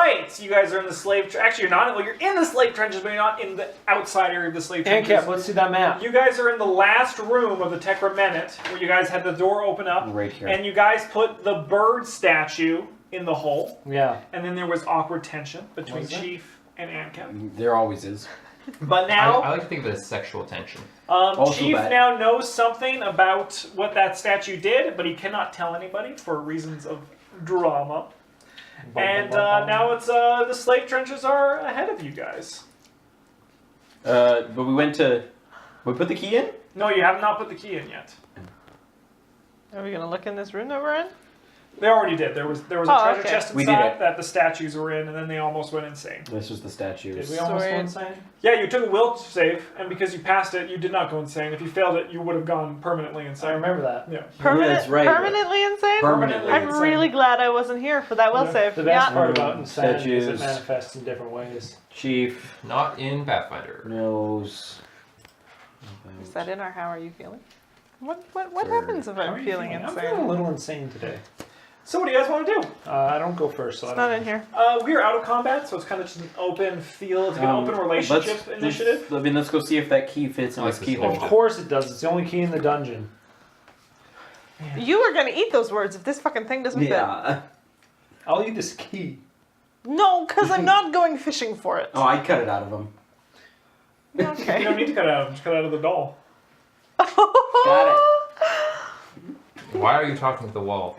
right. You guys are in the slave. Actually, you're not. Well, you're in the slave trenches, but you're not in the outside area of the slave trenches. Handcap, let's see that map. You guys are in the last room of the Tekramenet, where you guys had the door open up. Right here. And you guys put the bird statue in the hole. Yeah. And then there was awkward tension between Chief and Ankep. There always is. But now, I like to think of it as sexual tension. Chief now knows something about what that statue did, but he cannot tell anybody for reasons of drama. And now it's the slave trenches are ahead of you guys. But we went to... We put the key in? No, you have not put the key in yet. Are we gonna look in this room that we're in? They already did. There was a treasure chest We did inside it. that the statues were in, and then they almost went insane. This was the statues. Did we almost go insane? Yeah, you took a will save, and because you passed it, you did not go insane. If you failed it, you would have gone permanently insane. I remember that. Yeah. that's right. Permanently insane? Permanently I'm insane. really glad I wasn't here for that will save. The best Yeah. part about insanity is it Statues. manifests in different ways. Chief Not in Pathfinder. knows... Is that in our how are you feeling? What Sure. happens if How are I'm you feeling I'm insane? feeling a little insane today. So what do you guys want to do? I don't go first, so It's I don't not in here. We are out of combat, so it's kind of just an open field, it's an open relationship initiative. Let's go see if that key fits in I like this this keyhole. Of course it does. It's the only key in the dungeon. You are gonna eat those words if this fucking thing doesn't Yeah. I'll eat this key. fit. No, because I'm not going fishing for it. Oh, I cut it out of him. Okay. You don't need to cut it out, just cut it out of the doll. Got it. Why are you talking to the wall?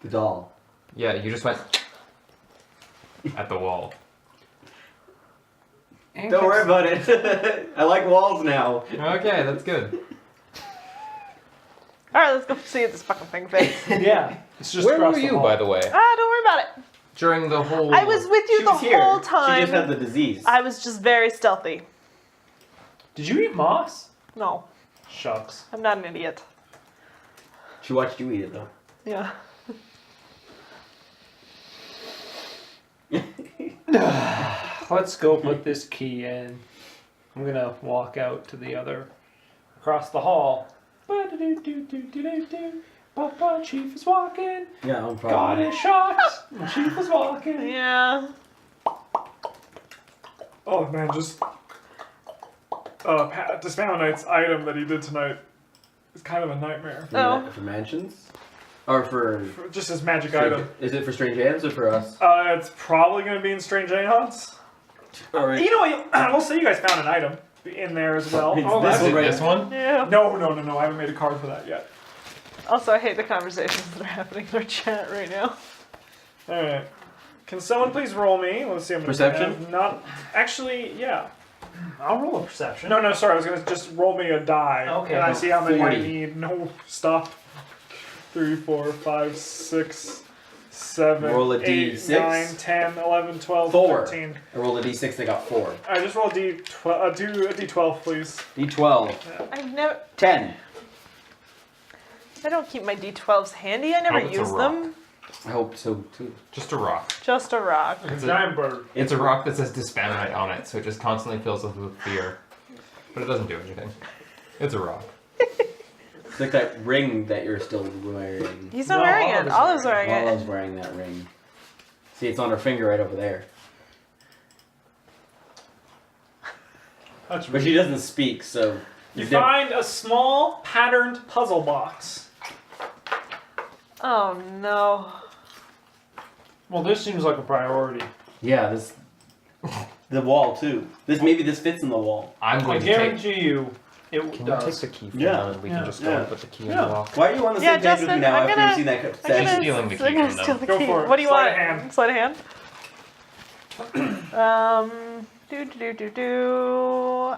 The doll. Yeah, you just went at the wall. Don't worry about it. I like walls now. Okay, that's good. Alright, let's go see if this fucking thing fits. Yeah. It's just Where across were the you, hall. by the way? Don't worry about it. During the whole... I was with you She the was here. whole time. She just had the disease. I was just very stealthy. Did you eat moss? No, Shucks. I'm not an idiot. She watched you eat it though. Yeah. Let's go put this key in. I'm gonna walk out to the other, across the hall. Papa, Chief is walking. Yeah, no problem. God is shocked. Chief is walking. Yeah. Oh man, just Dismount Knight's item that he did tonight is kind of a nightmare. For mansions? Or for... Just his magic item. Is it for Strange Hands or for us? It's probably going to be in Strange Aeons. Alright. You know what? We'll say you guys found an item in there as well. It's Oh, this that's one right This one? Yeah. No, I haven't made a card for that yet. Also, I hate the conversations that are happening in our chat right now. Alright. Can someone please roll me? Let's see. I'm gonna Perception? have not actually, yeah. I'll roll a perception. No, sorry. I was gonna just roll me a die. Okay, And I no, see how many 40. I need. No, stop. 3, 4, 5, 6, 7, Roll a 8, D6. 9, 10, 11, 12, 4. 13. I rolled a d6 and I got 4. I just roll a D12. Do a D12, please. D12. I've never. 10. I don't keep my D12s handy. I never Oh, it's a use rock. them. I hope so too. Just a rock. Just a rock. It's a, Giant bird. it's a rock that says Disbandite on it, so it just constantly fills us with fear. But it doesn't do anything. It's a rock. It's like that ring that you're still wearing. He's not No, wearing it. Olive's Olive's wearing it. Lala's wearing that ring. See, it's on her finger right over there. That's But she doesn't speak, so... You find a small patterned puzzle box. Oh no. Well, this seems like a priority. Yeah, this... The wall, too. Maybe this fits in the wall. I'm I going to take... guarantee you, it Can you does. take the key from Yeah. now and we can just go Yeah. and put the key in Yeah. the lock? Why are you on the Yeah, same page with me Justin, now I'm after gonna- you've seen that I'm statue? gonna, stealing the I'm key gonna from steal them. the Go key. for it. What do you Sleight want? of hand. Sleight of hand.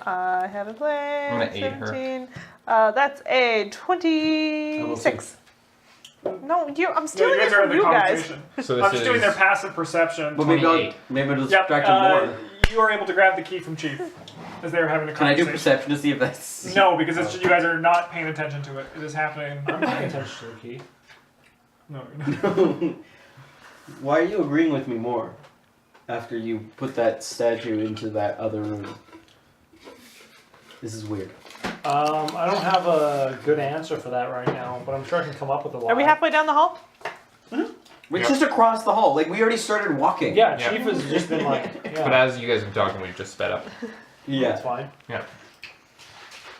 I have a play. I'm gonna aid her. 17. That's a 26. No, I'm stealing you it guys are in from the you guys. conversation. So I'm this just is... doing their passive perception. But maybe 28. it'll Yep, distract him more. you are able to grab the key from Chief as they were having a Can I do conversation. perception to see if that's... No, because it's, you guys are not paying attention to it. It is happening. I'm paying attention to the key. No, you're not. Why are you agreeing with me more after you put that statue into that other room? This is weird. I don't have a good answer for that right now, but I'm sure I can come up with a lot. Are we halfway down the hall? It's just across the hall. Like, we already started walking. Yeah, Yeah. Chief has just been like, yeah, But as you guys have talked, we've just sped up. that's fine. Yeah.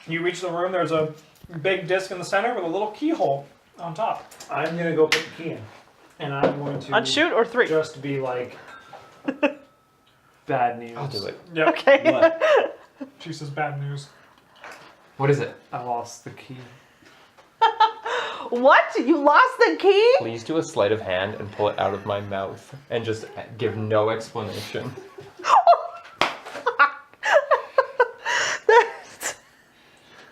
You reach the room. There's a big disc in the center with a little keyhole on top. I'm gonna go put the key in, and I'm going to Unshoot or 3? just be like bad news. I'll do it. Yep. Okay. What? She says bad news. What is it? I lost the key. What? You lost the key? Please do a sleight of hand and pull it out of my mouth and just give no explanation.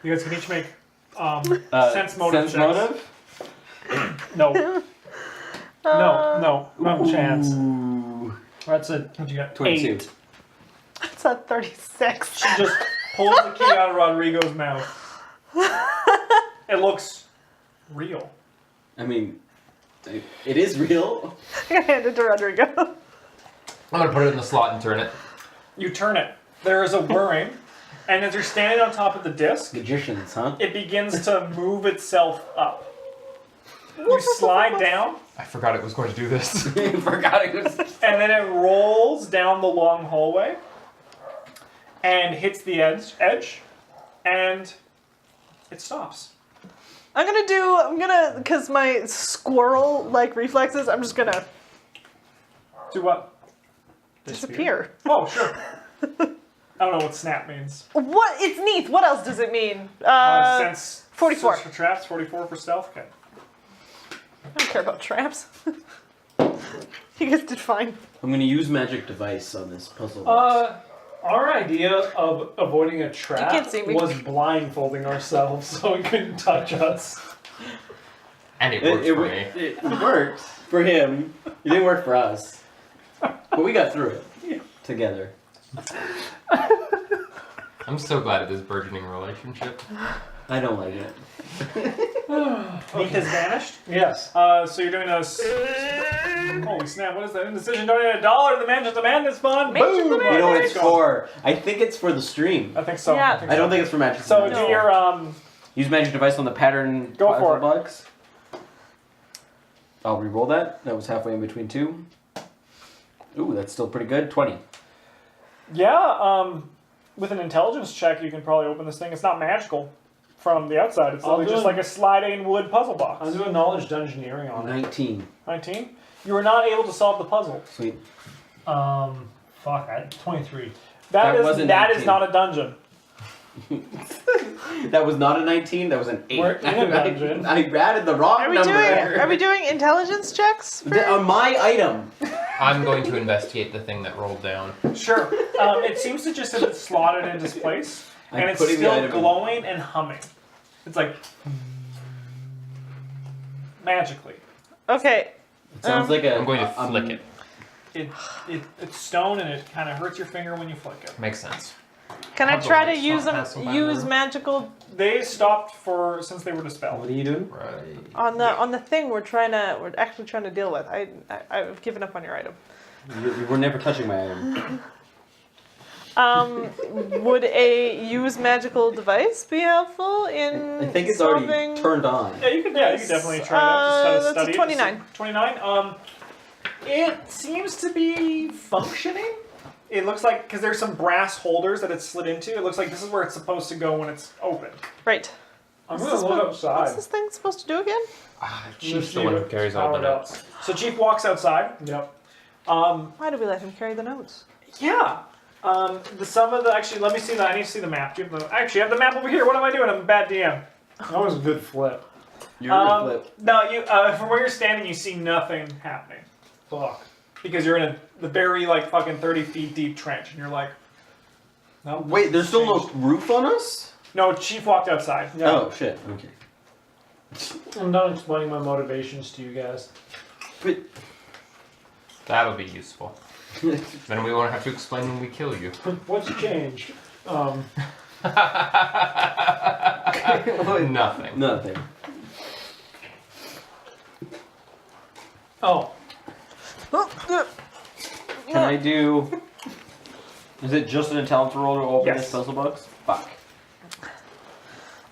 You guys can each make sense motive Sense checks. motive? No. No chance. Ooh. That's a What'd you get? 22. 8. It's a 36. She just pulls the key out of Rodrigo's mouth. It looks real. I mean, it is real. I'm gonna hand it to Rodrigo. I'm gonna put it in the slot and turn it. You turn it. There is a whirring, and as you're standing on top of the disc, Magicians, huh? it begins to move itself up. You slide down, I forgot it was going to do this. Forgot it was. and then it rolls down the long hallway and hits the edge, and it stops. Because my squirrel-like reflexes, I'm just gonna Do what? disappear. Oh, sure. I don't know what snap means. What? It's neath. What else does it mean? Sense 44. For traps, 44 for stealth. Okay. I don't care about traps. You guys did fine. I'm gonna use magic device on this puzzle box. our idea of avoiding a trap can't see me. was blindfolding ourselves so it couldn't touch us. And it works for me. It worked for him. It didn't work for us. But we got through it together. I'm so glad of this burgeoning relationship. I don't like it. Neath has vanished. Yes. So you're doing a. Holy snap! What is that? Indecision. Donate $1 to the Mansion of Madness Fund. Mansion of Boom! the You know what Let's it's go. for? I think it's for the stream. I think so. Yeah. I don't think it's for magic. So device. do your Use magic device on the pattern Go puzzle for it. box. I'll re-roll that. That was halfway in between two. Ooh, that's still pretty good. 20. Yeah. With an intelligence check, you can probably open this thing. It's not magical from the outside. It's I'll literally do just it. like a sliding wood puzzle box. I'll do a knowledge dungeoneering on it. 19. 19. You were not able to solve the puzzle. Sweet. Fuck, 23. That That wasn't is 19. not a dungeon. That was not a 19. That was an 8. We're in a dungeon. I added the wrong number. Are we doing intelligence checks? On my item. I'm going to investigate the thing that rolled down. Sure. It seems to just have slotted into its place, and I'm it's putting the still item in. glowing and humming. It's like magically. Okay. It sounds like a. I'm going to flick it. It's stone and it kind of hurts your finger when you flick it. Makes sense. Can I I'll go try to like use soft pencil by use the- magical They stopped since they were dispelled. What are you doing? Right. on the thing we're actually trying to deal with? I've given up on your item. You were never touching my item. Would a use magical device be helpful in I think it's solving... already turned on. Yeah, you can definitely try that. Just that's a study it. 29. 29. It seems to be functioning. It looks like because there's some brass holders that it's slid into. It looks like this is where it's supposed to go when it's open. Right. I'm What's gonna this look one- outside. What's this thing supposed to do again? Chief's the one who carries all the Powered up. notes. So Chief walks outside. Yep. Why do we let him carry the notes? Yeah. Actually, let me see that. I need to see the map. Do you have the, actually, I have the map over here. What am I doing? I'm a bad DM. That was a good flip. You're gonna flip. No, you. From where you're standing, you see nothing happening Fuck. because you're in the very fucking 30 feet deep trench, and you're like, no. Wait, there's still no roof on us? No, Chief walked outside. Yeah. Oh, shit. Okay. I'm done explaining my motivations to you guys. But That'll be useful. Then we won't have to explain when we kill you. What's changed? Nothing. nothing. Oh, Can I do? Is it just an intelligence roll to open Yes. this puzzle box? Fuck.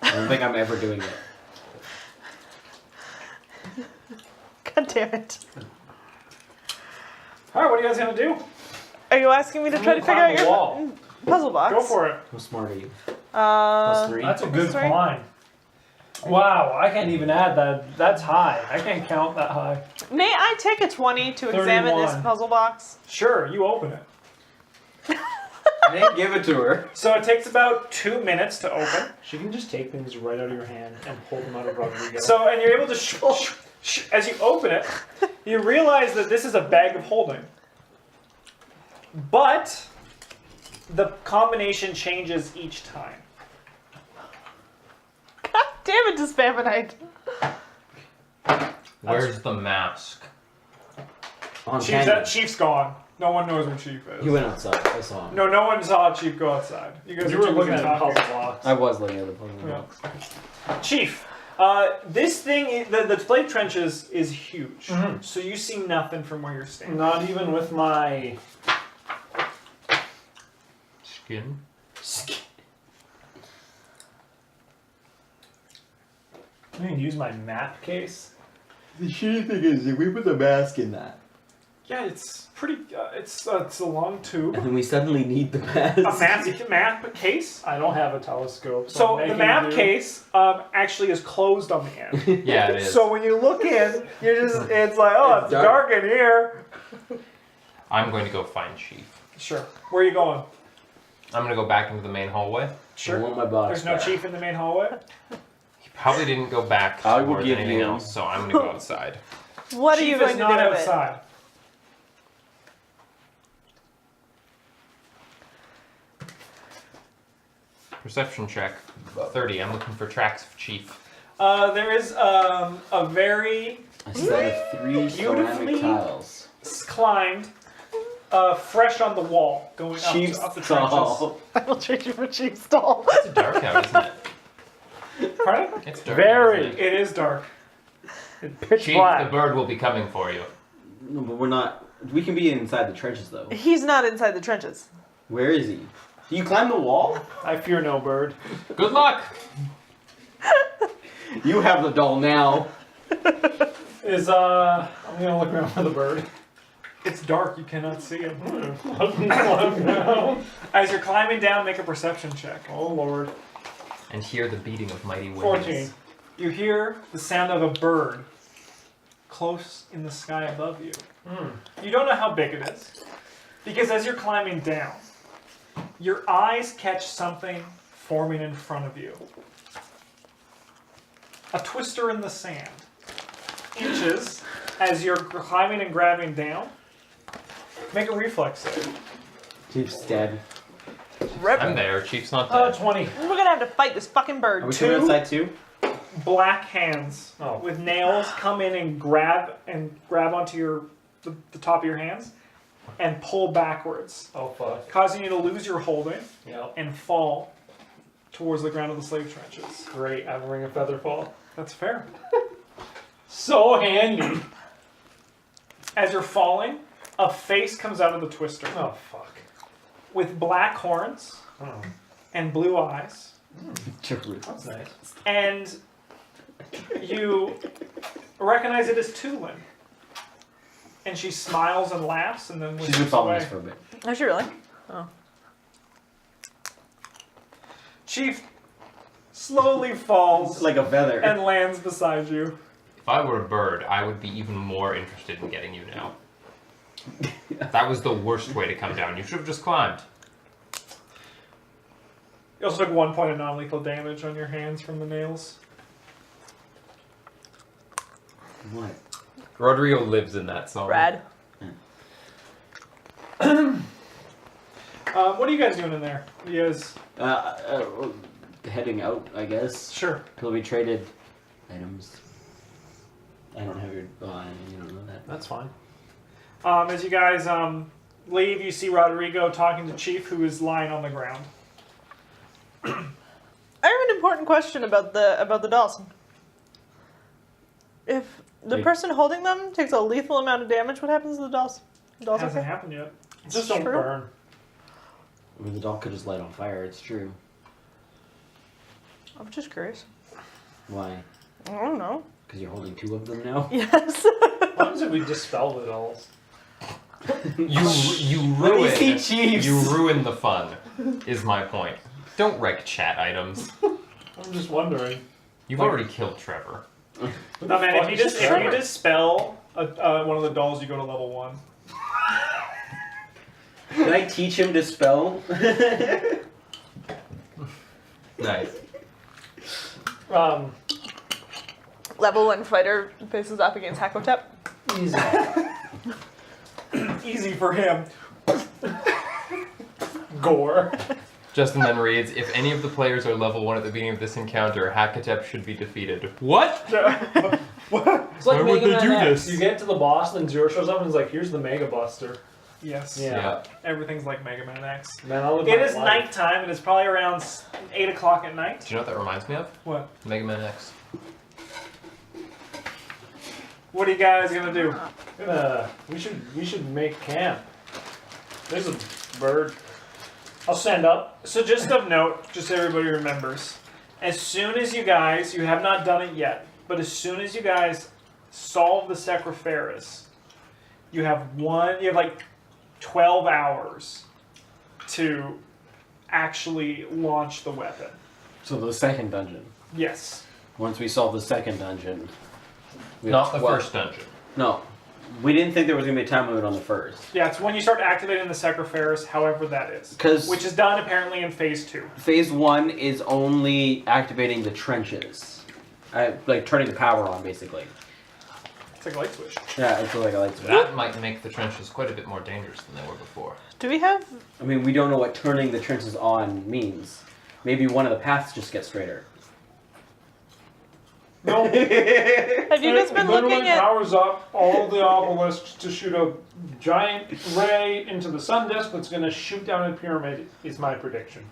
I don't think I'm ever doing it. God damn it. All right, what are you guys gonna do? Are you asking me to I'm try to gonna figure out climb the your wall. puzzle box? Go for it. How smart are you? Uh, +3. That's a good Sorry? climb. Wow, I can't even add that. That's high. I can't count that high. may I take a 20 to examine this 31. puzzle box? Sure, you open it. Nate, give it to her. So it takes about 2 minutes to open. She can just take things right out of your hand and pull them out of Rodrigo. So, and you're able to, as you open it, you realize that this is a bag of holding. But the combination changes each time. God damn it, Dispaminite. Where's the mask? On Chief's, camera. Chief's gone. No one knows where Chief is. He went outside. I saw him. No one saw Chief go outside. You guys you were were too looking busy at the talking. puzzle box. I was looking at the puzzle Yeah. box. Chief, this thing, the slave trenches is huge. Mhm. So you see nothing from where you're standing. Not even with my. Skin? I can use my map case. The shitty thing is, if we put the mask in that, Yeah, it's pretty. It's a long tube. and then we suddenly need the mask. A map case. I don't have a telescope. So I'm the making map do. case actually is closed on the end. Yeah, it is. So when you look in, you're just it's like, oh, it's dark in here. I'm going to go find Chief. Sure. Where are you going? I'm going to go back into the main hallway. I Sure. want my box There's no back. chief in the main hallway. He probably didn't go back I will towards give anything you- else, so I'm going to go outside. What Chief are you going is to do not with outside. Perception check, 30. I'm looking for tracks of Chief. There is a very A set of 3 Beautifully- ceramic tiles. climbed, fresh on the wall, going up, Chief's up the trenches. tall. it? I will trade you for cheap stall. It's dark out, isn't it? Pardon? It's dark. Very. Isn't It is dark. It's pitch Chief, black. the bird will be coming for you. No, but we're not. We can be inside the trenches though. He's not inside the trenches. Where is he? Do you climb the wall? I fear no bird. Good luck! You have the doll now. Is I'm gonna look around for the bird. It's dark. You cannot see him. Oh As you're climbing down, make a perception check. Lord. And hear the beating of mighty wings. 14. You hear the sound of a bird close in the sky above you. You don't know how big it is, because as you're climbing down, your eyes catch something forming in front of you. A twister in the sand. Inches as you're climbing and grabbing down. Make a reflex save. Chief's dead. I'm there. Chief's not dead. 20. We're gonna have to fight this fucking bird. Are we Two. coming outside too? Black hands Oh. with nails come in and grab onto the top of your hands and pull backwards, Oh fuck. causing you to lose your holding Yep. and fall towards the ground of the slave trenches. Great. I have a ring of feather fall. That's fair. So handy. As you're falling, a face comes out of the twister Oh fuck. with black horns Oh, and blue eyes, that's nice. and you recognize it as Tulin. And she smiles and laughs and then She's been whispers following away. us for a bit. Oh, she really? Chief slowly falls Like a feather. and lands beside you. If I were a bird, I would be even more interested in getting you now. That was the worst way to come down. You should have just climbed. You also took 1 point of non-lethal damage on your hands from the nails. What? Rodrigo lives in that song. Rad. What are you guys doing in there? You guys... Heading out, I guess. Sure. Till we traded items. I don't have your. Oh, you don't know that. That's fine. As you guys leave, you see Rodrigo talking to Chief, who is lying on the ground. I have an important question about the dolls. If the Wait. person holding them takes a lethal amount of damage, what happens to the dolls? The dolls Hasn't okay? happened yet. Just don't True. burn. I mean, the doll could just light on fire. It's true. I'm just curious. Why? I don't know. Because you're holding 2 of them now. Yes. What happens if we dispel the dolls? You Let me see ruin. Chiefs. You ruin the fun. Is my point. Don't wreck chat items. I'm just wondering. You've already killed Trevor. No man, if you just spell one of the dolls, you go to level 1. Can I teach him to spell? Nice. Level 1 fighter faces off against Hakotep. Easy. Easy for him. Gore. Justin then reads, if any of the players are level 1 at the beginning of this encounter, Hakatep should be defeated. What? What? It's like Why would Mega they Man do X. this? You get to the boss, and then Zero shows up and is like, here's the Mega Buster. Yes. Yeah. Everything's like Mega Man X. Man, I'll live It my is life. nighttime, and it's probably around 8 o'clock at night. Do you know what that reminds me of? What? Mega Man X. What are you guys gonna do? We should make camp. There's a bird. I'll stand up. So just of note, just so everybody remembers, as soon as you guys, you have not done it yet, but as soon as you guys solve the Sacriferis, you have like 12 hours to actually launch the weapon. So the second dungeon. Yes. Once we solve the second dungeon. we Not have the 12. first dungeon. No. We didn't think there was going to be a time limit on the first. Yeah, it's when you start activating the Sacriferis, however that is. 'Cause- Which is done apparently in phase 2. Phase 1 is only activating the trenches. Like turning the power on, basically. It's like a light switch. Yeah, it's like I like to. That might make the trenches quite a bit more dangerous than they were before. Do we have... I mean, we don't know what turning the trenches on means. Maybe one of the paths just gets straighter. No. Have you guys been Literally looking at... powers up all the obelisks to shoot a giant ray into the sun disk that's going to shoot down a pyramid, is my prediction.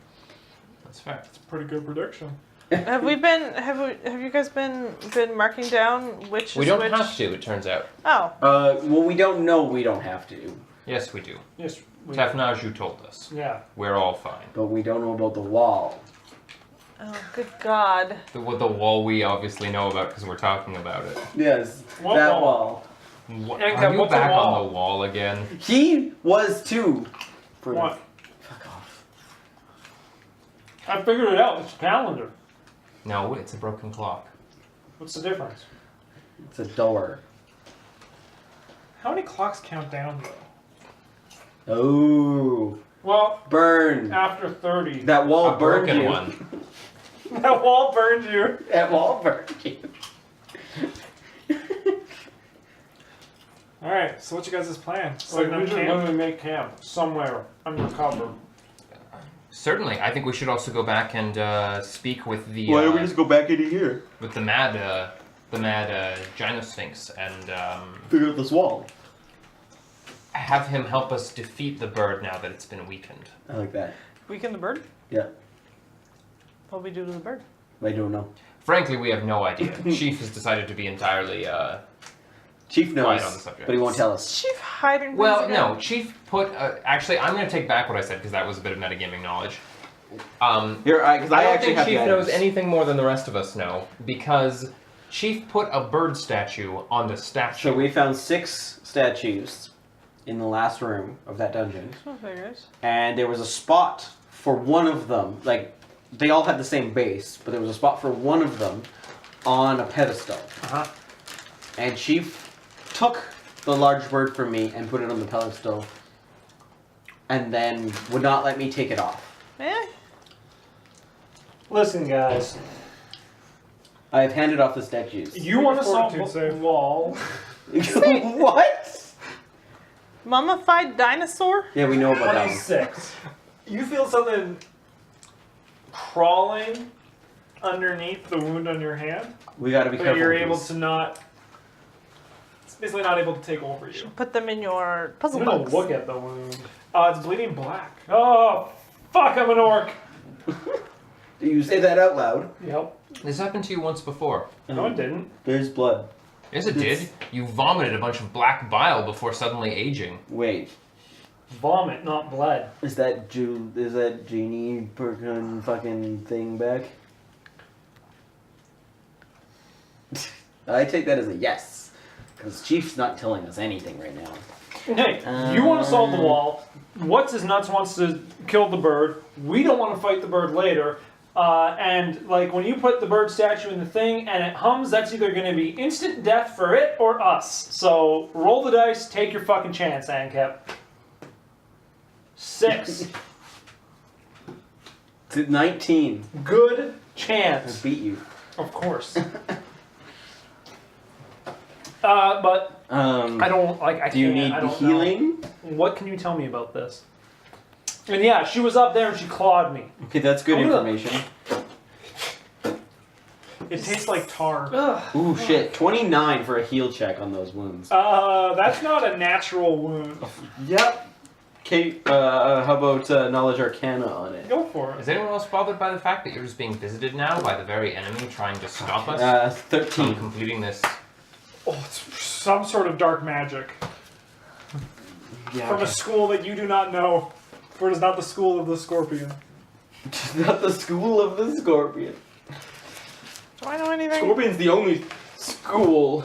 That's fair. It's a pretty good prediction. Have you guys been marking down which We is don't which? have to, it turns out. Oh. Well, we don't know we don't have to. Yes, we do. Yes. Tafnaju told us. Yeah. We're all fine. But we don't know about the wall. Oh, good God. The wall we obviously know about because we're talking about it. Yes, What that wall? wall. Are you what's a back wall? on the wall again? He was too. For What? Fuck off. I figured it out. It's a calendar. No, it's a broken clock. What's the difference? It's a door. How many clocks count down though? Oh, Well, burn. after 30. That wall A burned broken you. one. That wall burned you. That wall burned you. Alright, so what's your guys' plan? Like, Setting we up should camp? literally make camp somewhere undercover. Certainly, I think we should also go back and speak with the Why don't we just go back into here? with the mad Gynosphinx and Figure out this wall. have him help us defeat the bird now that it's been weakened. I like that. Weaken the bird? Yeah, What we do to the bird? I don't know. Frankly, we have no idea. Chief has decided to be entirely Chief knows, quiet on the subject. but he won't tell us. Is Chief hiding things Well, again? no. Chief put. Actually, I'm going to take back what I said because that was a bit of metagaming knowledge. Here, because I I don't actually think have Chief the knows items. anything more than the rest of us know because Chief put a bird statue on the statue. So we found 6 statues in the last room of that dungeon, Oh, figures. and there was a spot for one of them. Like, they all had the same base, but there was a spot for one of them on a pedestal. Uh-huh. And Chief took the large bird from me and put it on the pedestal, and then would not let me take it off. Eh? Listen, guys. I have handed off the statues. You want to solve Fortitude the save. wall. What? Mummified dinosaur? Yeah, we know about that one. 26. You feel something crawling underneath the wound on your hand, We gotta be but careful. you're with able these. to not. It's basically not able to take over you. Put them in your puzzle I'm gonna box. look at the wound. It's bleeding black. Oh, fuck, I'm an orc. Do you say that out loud? Yep. This happened to you once before. No, it didn't. There's blood. Yes, it did. You vomited a bunch of black bile before suddenly aging. Wait, Vomit, not blood. is that Genie Perkin fucking thing back? I take that as a yes, because Chief's not telling us anything right now. Hey, you want to solve the wall. What's his nuts wants to kill the bird. We don't want to fight the bird later. And like when you put the bird statue in the thing and it hums, that's either going to be instant death for it or us. So roll the dice, take your fucking chance, Ankep. 6. 19. Good I chance. beat you. Of course. But I don't like. I Do you can't, need I the don't know. healing? What can you tell me about this? And yeah, she was up there and she clawed me. Okay, that's good I'm gonna- information. It tastes like tar. Ugh. Ooh, shit. 29 for a heal check on those wounds. That's not a natural wound. Yep. Okay, how about Knowledge Arcana on it? Go for it. Is anyone else bothered by the fact that you're just being visited now by the very enemy trying to stop us from 13. completing this? Oh, it's some sort of dark magic Yeah, from a school that you do not know, for it is not the school of the scorpion. Not the school of the scorpion. Do I know anything? Scorpion's the only school.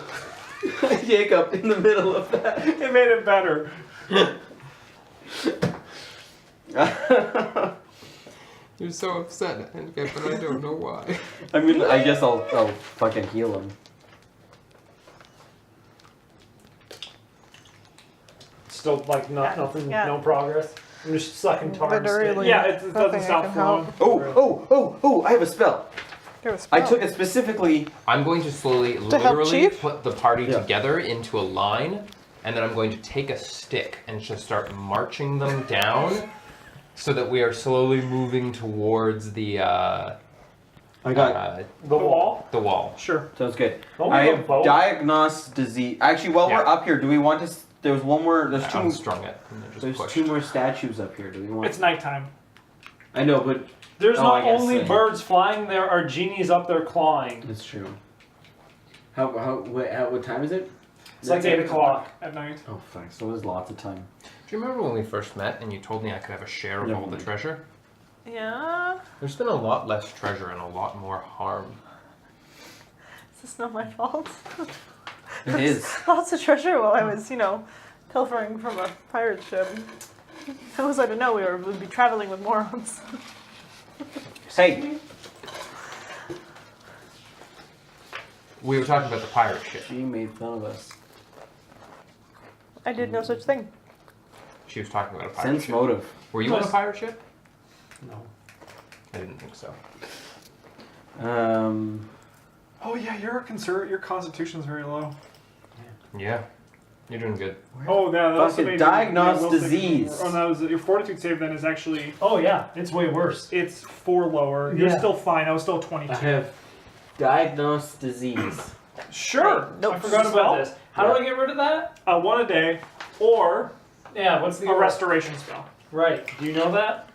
Jacob, in the middle of that. It made it better. You're so upset, but I don't know why. I mean, I guess I'll fucking heal him. Still like nothing, Yeah. no progress. I'm just sucking tar. and Literally. spit. Yeah, it doesn't Nothing I stop can flowing. help. Oh, I have a spell. Give us I took it specifically. I'm going to slowly, help literally Chief? put the party Yeah. together into a line, and then I'm going to take a stick and just start marching them down, so that we are slowly moving towards the I got. The wall. the wall. Sure. Sounds good. Don't we I have have both? diagnose disease. Actually, while we're Yeah. up here, do we want to? There's one more. There's two. Unstrung it and then just There's pushed. 2 more statues up here. Do we want? It's nighttime. I know, but There's Oh, not I guess only so. birds flying, there are genies up there clawing. it's true. What time is it? It's like 8 o'clock. At night. Oh fuck! So there's lots of time. Do you remember when we first met and you told me I could have a share of No. all the treasure? Yeah. There's been a lot less treasure and a lot more harm. Is this not my fault? It is. Lots of treasure while I was, pilfering from a pirate ship. How was I to know would be traveling with morons? Hey, We were talking about the pirate ship. she made fun of us. I did no such thing. She was talking about a pirate Sense ship. motive. Were you on a pirate ship? No. I didn't think so. Oh yeah, your constitution's very low. Yeah. You're doing good. Oh, yeah, that also Fucking made diagnose will save you disease. more. Oh no, your fortitude save then is actually Oh yeah, it's way worse. it's 4 lower. You're Yeah. still fine. I was still 22. I have diagnosed disease. Sure. Nope. I forgot About about this. this. How do I get rid of that? 1 a day, or Yeah, what's the a restoration spell. Right. Do you know that?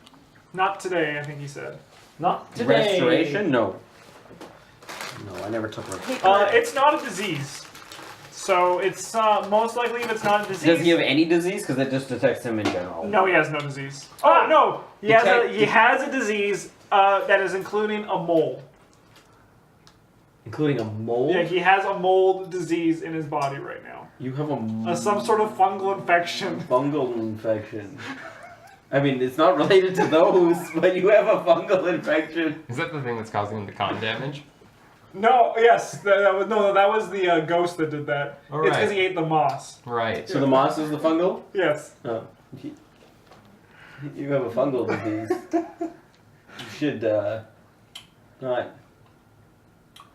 Not today, I think he said. Not today. Restoration? No. No, I never took it. It's not a disease. So it's most likely if it's not a disease. Does he have any disease? Because it just detects him in general. No, he has no disease. Oh no, he has a disease that is including a mole. Including a mole? Yeah, he has a mold disease in his body right now. You have a Some sort of fungal infection. fungal infection. I mean, it's not related to those, but you have a fungal infection. Is that the thing that's causing the con damage? No, yes, that was the ghost that did that. All It's right. because he ate the moss. Right. So the moss is the fungal? Yes. Oh. You have a fungal disease. You should not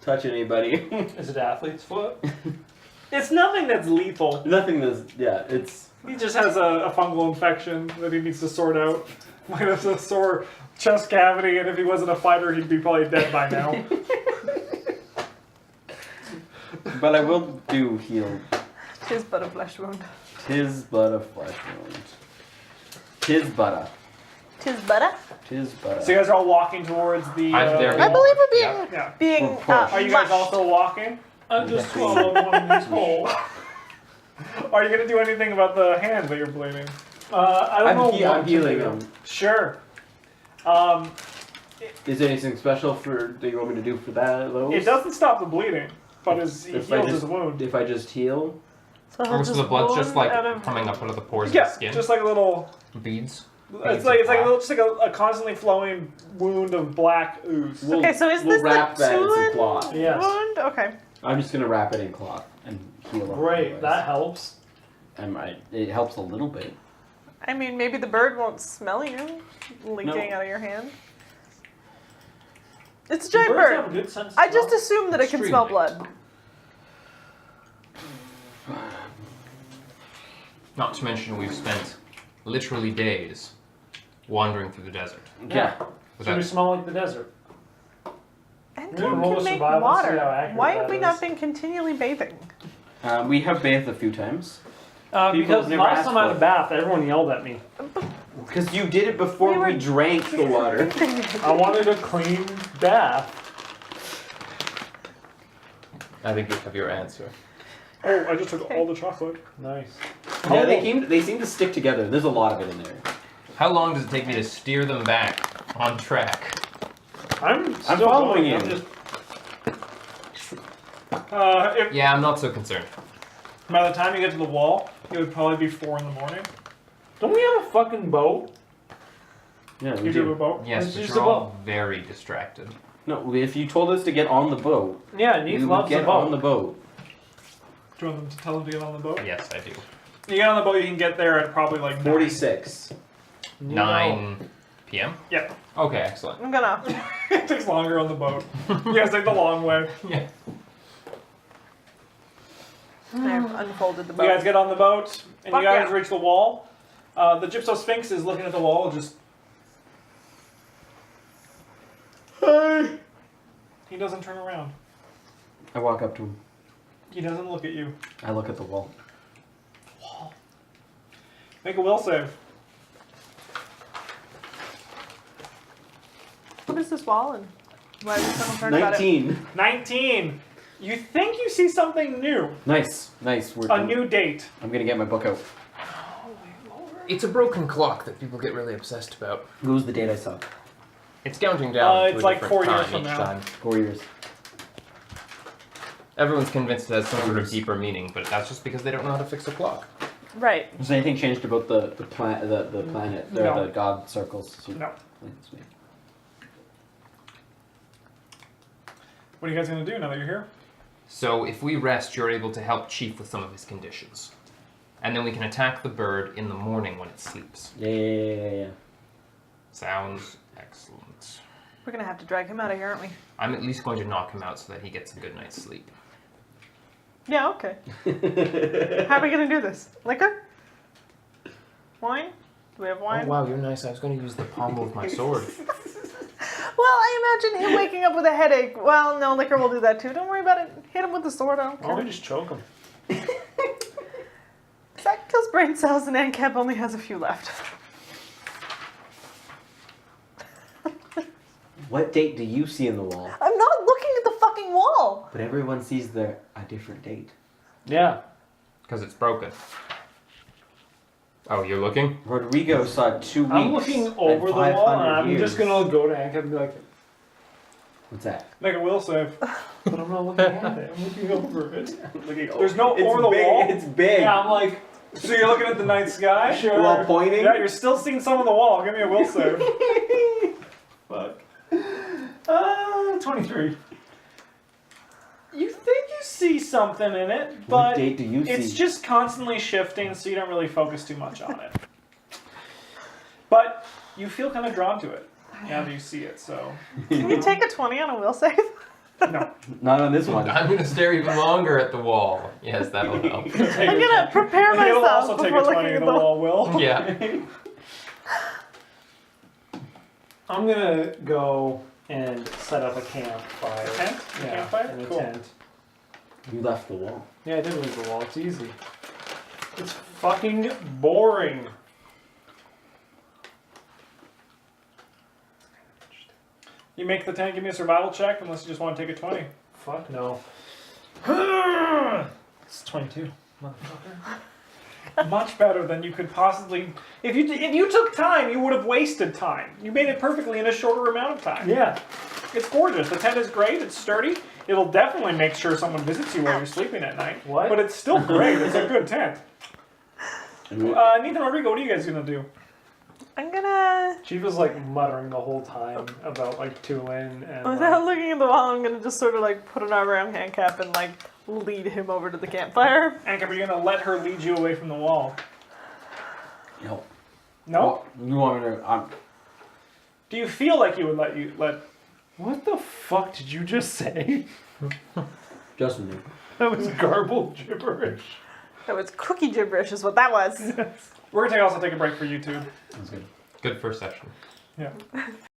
touch anybody. Is it athlete's foot? It's nothing that's lethal. Nothing that's, yeah, it's... He just has a fungal infection that he needs to sort out. He has a sore chest cavity, and if he wasn't a fighter, he'd be probably dead by now. But I will do heal. Tis but a flesh wound. Tis but a flesh wound. Tis butter. Tis butter. Tis butter. So you guys are all walking towards the. I'm there. I believe we're Yeah. Yeah. being We're pushed. Are you guys mushed. also walking? I just swallowed one of these whole. Are you gonna do anything about the hand that you're bleeding? I don't know what I'm to healing do. him. Sure. Is there anything special that you want me to do for that? Those? It doesn't stop the bleeding, but he If heals I his just- wound. If I just heal? So he'll Oh, so the blood's just wound like out of- coming up out of the pores of Yeah, the skin. just like a little. Beads. It's like a little, just like a constantly flowing wound of black ooze. We'll- Okay, so is we'll this wrap the that in some Tulin cloth. Yes. wound? Okay. I'm just gonna wrap it in cloth and heal up. Great, otherwise. that helps. It helps a little bit. I mean, maybe the bird won't smell you leaking No. out of your hand. It's a Do giant birds bird. have a good sense of I just smell? assumed that it can smell Extremely. blood. Not to mention we've spent literally days wandering through the desert. Yeah. Was So we that- smell like the desert. And We're gonna roll can a make survival to see water. how accurate Why that have we is. not been continually bathing? We have bathed a few times. People Because never last asked time I had for a it. bath, everyone yelled at me. Because you did it before We were- we drank the water. I wanted a clean bath. I think you have your answer. Oh, I just took all the chocolate. Nice. Yeah, Oh. they seem to stick together. There's a lot of it in there. How long does it take me to steer them back on track? I'm still following going. you. I'm just Yeah, I'm not so concerned. By the time you get to the wall, it would probably be 4 in the morning. Don't we have a fucking boat? Yeah, we You do have a do. boat. Yes, It's but just you're a all very distracted. No, if you told us to get on the boat, Yeah, we Neith would loves the get boat. on the boat. Do you want them to tell them to get on the boat? Yes, I do. You get on the boat, you can get there at probably like 9. 46. 9 p.m. Yeah. Okay, excellent. I'm gonna. It takes longer on the boat. You guys take the long way. Yeah. I've unfolded the You boat. guys get on the boat, and Fuck you guys yeah. reach the wall. The Gypso Sphinx is looking at the wall, just. Hey! He doesn't turn around. I walk up to him. He doesn't look at you. I look at the wall. Make a will save. What is this wall and why are we so concerned about it? 19. 19. You think you see something new. Nice. We're A new date. I'm gonna get my book out. It's a broken clock that people get really obsessed about. What was the date I saw? It's counting down to It's a like different 4 years time from each now. time. 4 years. Everyone's convinced it has some sort of deeper meaning, but that's just because they don't know how to fix a clock. Right. Has anything changed about the planet, or No. the god circles? No. That's me. What are you guys going to do now that you're here? So if we rest, you're able to help Chief with some of his conditions. And then we can attack the bird in the morning when it sleeps. Yeah. Sounds excellent. We're gonna have to drag him out of here, aren't we? I'm at least going to knock him out so that he gets a good night's sleep. Yeah, okay. How are we gonna do this? Liquor? Wine? Do we have wine? Oh wow, you're nice. I was going to use the pommel of my sword. Well, I imagine him waking up with a headache. Well, no, liquor will do that too. Don't worry about it. Hit him with the sword. I don't Why don't care. we just choke him? That kills brain cells and ANCAP only has a few left. What date do you see in the wall? I'm not looking at the fucking wall. But everyone sees a different date. Yeah. Because it's broken. Oh, you're looking? Rodrigo saw 2 weeks. I'm looking and over the wall, 500 and I'm years. just gonna go to Anka and be like, What's that? Make a will save. but I'm not looking at it. I'm looking over it. There's no over the wall. It's big. Yeah, I'm like, so you're looking at the night sky? Sure. While pointing. Yeah, you're still seeing some on the wall. Give me a will save. Fuck. 23. You think you see something in it, What but date do you see? it's just constantly shifting, so you don't really focus too much on it. But you feel kind of drawn to it now that you see it, so Can you take a 20 on a will save? no. Not on this one. I'm going to stare even longer at the wall. Yes, that'll help. I'm gonna prepare He'll myself also take before a 20 looking in at the the wall, Will. Yeah. I'm gonna go and set up a campfire. A tent? A Yeah, campfire? and a Cool. tent. You left the wall. Yeah, I did leave the wall. It's easy. It's fucking boring. You make the tent, give me a survival check, unless you just want to take a 20. Fuck no. It's 22, motherfucker. Much better than you could possibly. If you took time, you would have wasted time. You made it perfectly in a shorter amount of time. Yeah. It's gorgeous. The tent is great. It's sturdy. It'll definitely make sure someone visits you while you're sleeping at night. What? But it's still great. It's a good tent. Nathan Rodrigo, what are you guys gonna do? I'm gonna. She was like muttering the whole time about like Tulin and. Without looking at the wall, I'm gonna just sort of like put an arm around Handcap and like lead him over to the campfire. Ankh, are you gonna let her lead you away from the wall? No. No? Well, you want me to? Do you feel like you would let? What the fuck did you just say? Just me. That was garbled gibberish. That was cookie gibberish, is what that was. We're gonna also take a break for YouTube. That's good. Good first session. Yeah.